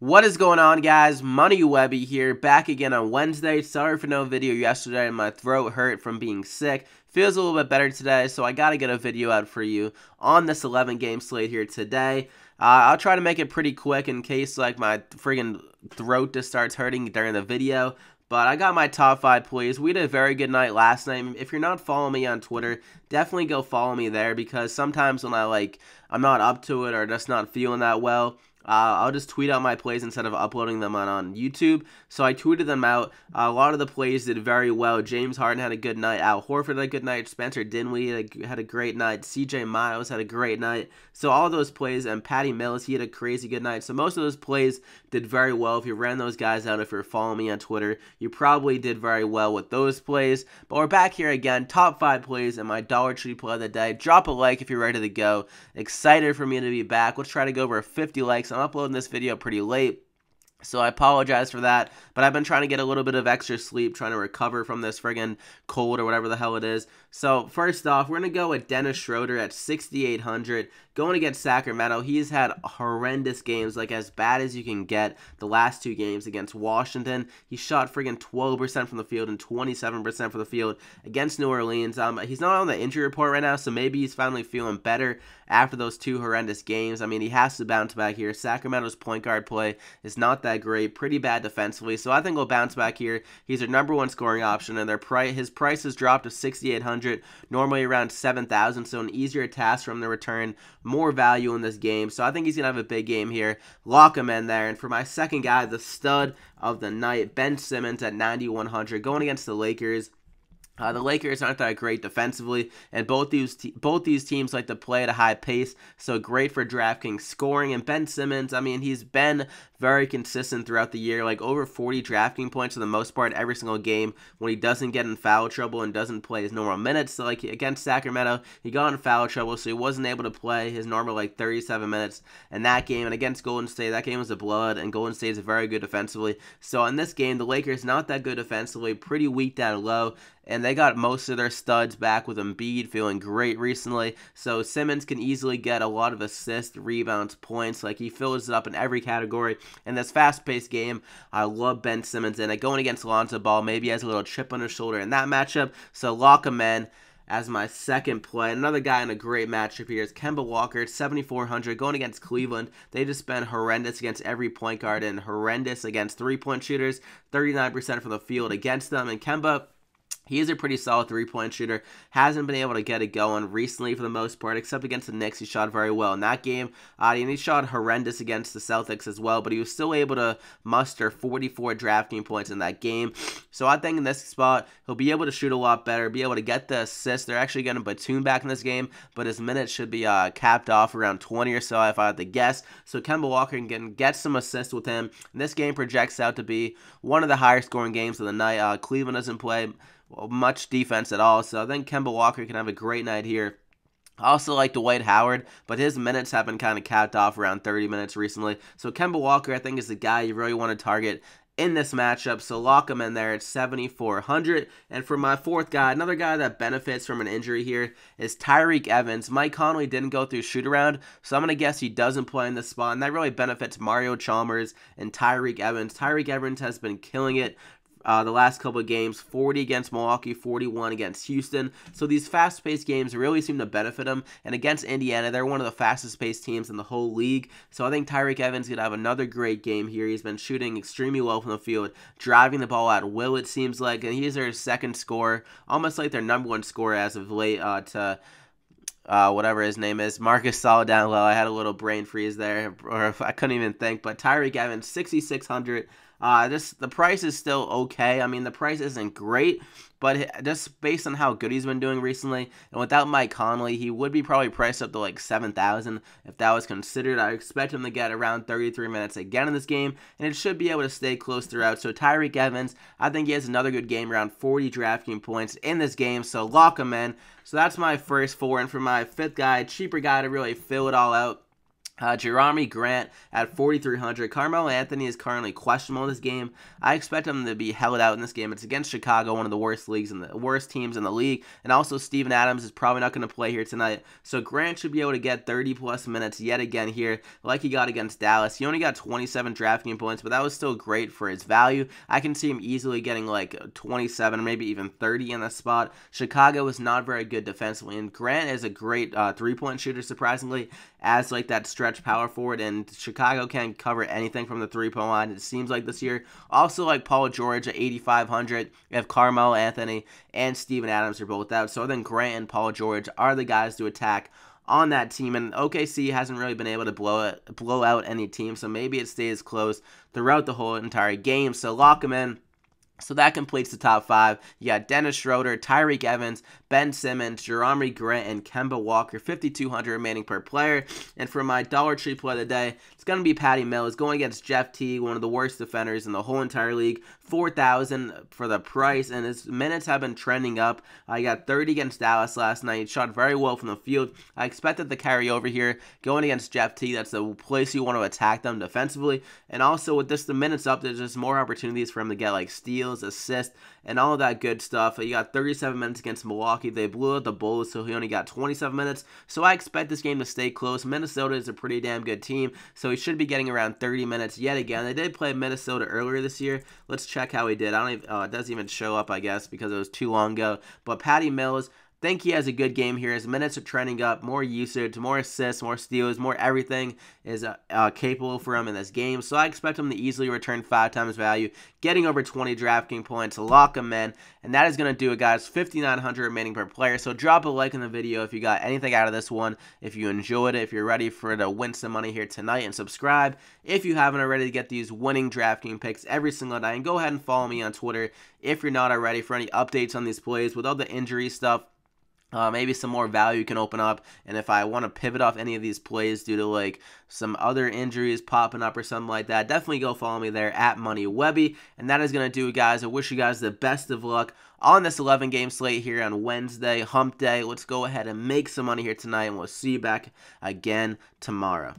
What is going on, guys? Money Webby here, back again on Wednesday. Sorry for no video yesterday. My throat hurt from being sick. Feels a little bit better today, so I gotta get a video out for you on this 11-game slate here today. I'll try to make it pretty quick in case like my friggin' throat just starts hurting during the video. But I got my top 5 plays. We had a very good night last night. If you're not following me on Twitter, definitely go follow me there, because sometimes when I'm not up to it or just not feeling that well, I'll just tweet out my plays instead of uploading them on YouTube. So I tweeted them out. A lot of the plays did very well. James Harden had a good night. Al Horford had a good night. Spencer Dinwiddie had a great night. CJ Miles had a great night. So all those plays, and Patty Mills, he had a crazy good night. So most of those plays did very well. If you ran those guys out, if you're following me on Twitter, you probably did very well with those plays. But we're back here again. Top 5 plays and my Dollar Tree play of the day. Drop a like if you're ready to go. Excited for me to be back. Let's try to go over 50 likes. I'm uploading this video pretty late, so I apologize for that, but I've been trying to get a little bit of extra sleep, trying to recover from this friggin' cold or whatever the hell it is. So first off, we're going to go with Dennis Schroder at 6,800, going against Sacramento. He's had horrendous games, like as bad as you can get. The last 2 games against Washington, he shot friggin' 12% from the field and 27% from the field against New Orleans. He's not on the injury report right now, so maybe he's finally feeling better after those 2 horrendous games. I mean, he has to bounce back here. Sacramento's point guard play is not that great, pretty bad defensively, so I think he'll bounce back here. He's their #1 scoring option, and his price has dropped to 6,800, normally around 7,000, so an easier task for him to return more value in this game. So I think he's going to have a big game here. Lock him in there. And for my second guy, the stud of the night, Ben Simmons at 9,100, going against the Lakers. The Lakers aren't that great defensively, and both these teams like to play at a high pace, so great for DraftKings scoring. And Ben Simmons, I mean, he's been very consistent throughout the year, like over 40 DraftKings points for the most part every single game when he doesn't get in foul trouble and doesn't play his normal minutes. So like against Sacramento, he got in foul trouble, so he wasn't able to play his normal like 37 minutes in that game. And against Golden State, that game was a blood, and Golden State is very good defensively. So in this game, the Lakers not that good defensively, pretty weak down low. And they got most of their studs back, with Embiid feeling great recently. So Simmons can easily get a lot of assists, rebounds, points. Like, he fills it up in every category. In this fast-paced game, I love Ben Simmons in it. Going against Lonzo Ball, maybe he has a little chip on his shoulder in that matchup. So lock him in as my second play. Another guy in a great matchup here is Kemba Walker at 7,400, going against Cleveland. They just been horrendous against every point guard and horrendous against three-point shooters. 39% from the field against them. And Kemba, he is a pretty solid three-point shooter. Hasn't been able to get it going recently for the most part, except against the Knicks. He shot very well in that game. And he shot horrendous against the Celtics as well, but he was still able to muster 44 DraftKings points in that game. So I think in this spot, he'll be able to shoot a lot better, be able to get the assists. They're actually getting Batum back in this game, but his minutes should be capped off around 20 or so if I had to guess. So Kemba Walker can get some assists with him. And this game projects out to be one of the higher scoring games of the night. Cleveland doesn't play much defense at all, so I think Kemba Walker can have a great night here. I also like Dwight Howard, but his minutes have been kind of capped off around 30 minutes recently. So Kemba Walker, I think, is the guy you really want to target in this matchup, so lock him in there at 7,400. And for my fourth guy, another guy that benefits from an injury here is Tyreke Evans. Mike Conley didn't go through shoot-around, so I'm going to guess he doesn't play in this spot, and that really benefits Mario Chalmers and Tyreke Evans. Tyreke Evans has been killing it the last couple of games, 40 against Milwaukee, 41 against Houston. So these fast-paced games really seem to benefit him. And against Indiana, they're one of the fastest-paced teams in the whole league. So I think Tyreke Evans is going to have another great game here. He's been shooting extremely well from the field, driving the ball at will, it seems like. And he's their second scorer, almost like their #1 scorer as of late to whatever his name is, Marcus Gasol down low. I had a little brain freeze there, or I couldn't even think. But Tyreke Evans, 6,600. The price is still okay. I mean, the price isn't great, but just based on how good he's been doing recently, and without Mike Conley, he would be probably priced up to like 7,000 if that was considered. I expect him to get around 33 minutes again in this game, and it should be able to stay close throughout. So Tyreke Evans, I think he has another good game, around 40 DraftKings points in this game, so lock him in. So that's my first 4, and for my fifth guy, cheaper guy to really fill it all out, Jerami Grant at 4,300. Carmelo Anthony is currently questionable in this game. I expect him to be held out in this game. It's against Chicago, one of the worst teams in the league, and also Steven Adams is probably not going to play here tonight. So Grant should be able to get 30 plus minutes yet again here, like he got against Dallas. He only got 27 DraftKings points, but that was still great for his value. I can see him easily getting like 27, maybe even 30 in this spot. Chicago is not very good defensively, and Grant is a great three-point shooter, surprisingly, as like that stretch power forward, and Chicago can't cover anything from the three-point line, it seems like this year. Also, like Paul George at 8,500, you have Carmelo Anthony and Steven Adams are both out. So then Grant and Paul George are the guys to attack on that team, and OKC hasn't really been able to blow out any team, so maybe it stays close throughout the whole entire game. So lock them in. So that completes the top 5. You got Dennis Schroder, Tyreke Evans, Ben Simmons, Jerami Grant, and Kemba Walker, 5,200 remaining per player. And for my Dollar Tree play of the day, it's going to be Patty Mills going against Jeff Teague, one of the worst defenders in the whole entire league. 4,000 for the price, and his minutes have been trending up. He got 30 against Dallas last night. He shot very well from the field. I expect it to carry over here going against Jeff Teague. That's the place you want to attack them defensively. And also with the minutes up, there's just more opportunities for him to get like steals, assists, and all of that good stuff. He got 37 minutes against Milwaukee. They blew out the Bulls, so he only got 27 minutes. So I expect this game to stay close. Minnesota is a pretty damn good team, so he should be getting around 30 minutes yet again. They did play Minnesota earlier this year. Let's check how he did. I don't even, it doesn't even show up, I guess, because it was too long ago. But Patty Mills, think he has a good game here. His minutes are trending up, more usage, more assists, more steals, more everything is capable for him in this game. So I expect him to easily return 5 times value, getting over 20 DraftKings points, lock him in. And that is going to do it, guys. 5,900 remaining per player. So drop a like in the video if you got anything out of this one, if you enjoyed it, if you're ready for to win some money here tonight, and subscribe if you haven't already to get these winning DraftKings picks every single night. And go ahead and follow me on Twitter if you're not already for any updates on these plays with all the injury stuff. Maybe some more value can open up, and if I want to pivot off any of these plays due to like some other injuries popping up or something like that, definitely go follow me there at MoneyWebby. And that is going to do it, guys. I wish you guys the best of luck on this 11-game slate here on Wednesday, hump day. Let's go ahead and make some money here tonight, and we'll see you back again tomorrow.